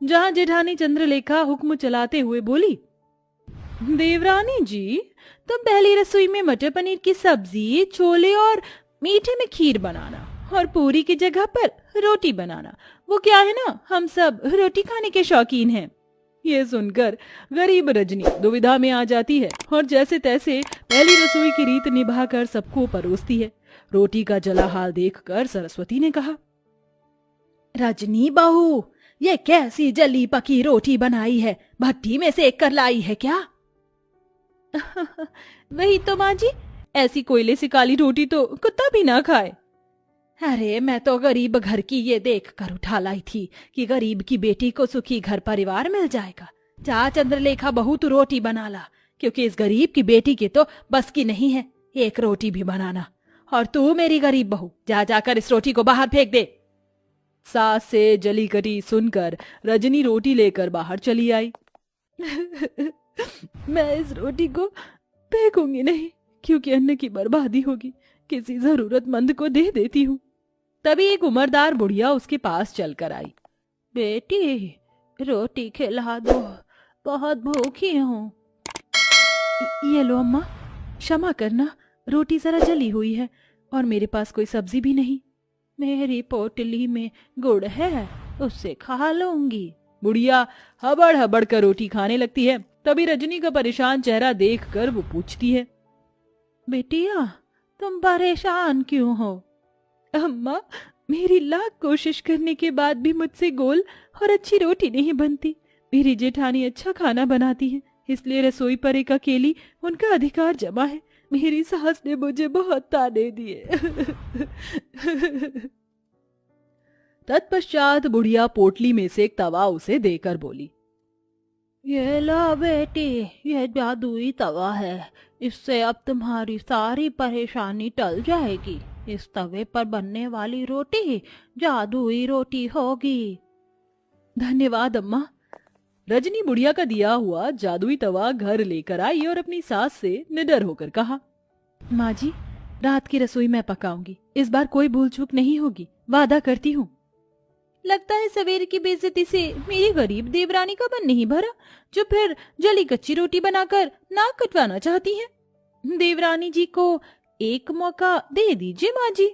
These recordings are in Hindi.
जहां जेठानी चंद्रलेखा हुक्म चलाते हुए बोली, देवरानी जी, तुम पहली रसोई में मटर पनीर की सब्जी, छोले और मीठे में खीर बनाना और पूरी की जगह पर रोटी बनाना। वो क्या है ना, हम सब रोटी खाने के शौकीन हैं। ये सुनकर गरीब रजनी दुविधा में आ जाती है और जैसे तैसे पहली रसोई की रीत निभाकर सबको परोसती है। रोटी का जला हाल देखकर सरस्वती ने कहा, रजनी बहू, ये कैसी जली पकी रोटी बनाई है? भट्टी में सेक कर लाई है क्या? वही तो माँ जी, ऐसी कोयले से काली रोटी तो कुत्ता भी ना खाए। अरे मैं तो गरीब घर की ये देख कर उठा लाई थी कि गरीब की बेटी को सुखी घर परिवार मिल जाएगा। जा चंद्रलेखा बहू, तू रोटी बना ला, क्योंकि इस गरीब की बेटी की तो बस की नहीं है एक रोटी भी बनाना। और तू मेरी गरीब बहू, जा जाकर इस रोटी को बाहर फेंक दे। सास से जली कटी सुनकर रजनी रोटी लेकर बाहर चली आई। मैं इस रोटी को फेंकूंगी नहीं, क्योंकि अन्न की बर्बादी होगी। किसी जरूरतमंद को दे देती हूँ। तभी एक उम्रदार बुढ़िया उसके पास चलकर आई। बेटी, रोटी खिला दो, बहुत भूखी हूँ। ये लो अम्मा, क्षमा करना, रोटी जरा जली हुई है और मेरे पास कोई सब्जी भी नहीं। मेरी पोटली में गुड़ है, उससे खा लूंगी। बुढ़िया हबड़ हबड़ कर रोटी खाने लगती है। तभी रजनी का परेशान चेहरा देखकर वो पूछती है, बेटिया, तुम परेशान क्यों हो? अम्मा, मेरी लाख कोशिश करने के बाद भी मुझसे गोल और अच्छी रोटी नहीं बनती। मेरी जेठानी अच्छा खाना बनाती है, इसलिए रसोई पर एक अकेली उनका अधिकार जमा है। मेरी सास ने मुझे बहुत ताने दिए। तत्पश्चात बुढ़िया पोटली में से एक तवा उसे देकर बोली, ये लो बेटी, ये जादुई तवा है। इससे अब तुम्हारी सारी परेशानी टल जाएगी। इस तवे पर बनने वाली रोटी जादुई रोटी होगी। धन्यवाद अम्मा। रजनी बुढ़िया का दिया हुआ जादुई तवा घर लेकर आई और अपनी सास से निडर होकर कहा, माँ जी, रात की रसोई मैं पकाऊंगी। इस बार कोई भूल चूक नहीं होगी, वादा करती हूँ। लगता है सवेरे की बेइज्जती से मेरी गरीब देवरानी का मन नहीं भरा, जो फिर जली कच्ची रोटी बनाकर नाक कटवाना चाहती हैं। देवरानी जी को एक मौका दे दीजिए माँ जी।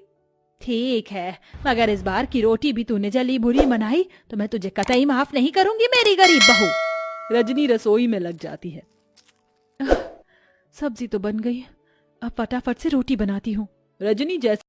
ठीक है, मगर इस बार की रोटी भी तूने जली बुरी बनाई तो मैं तुझे कतई माफ नहीं करूंगी, मेरी गरीब बहू। रजनी रसोई में लग जाती है। सब्जी तो बन गई, अब फटाफट से रोटी बनाती हूँ। रजनी जैसे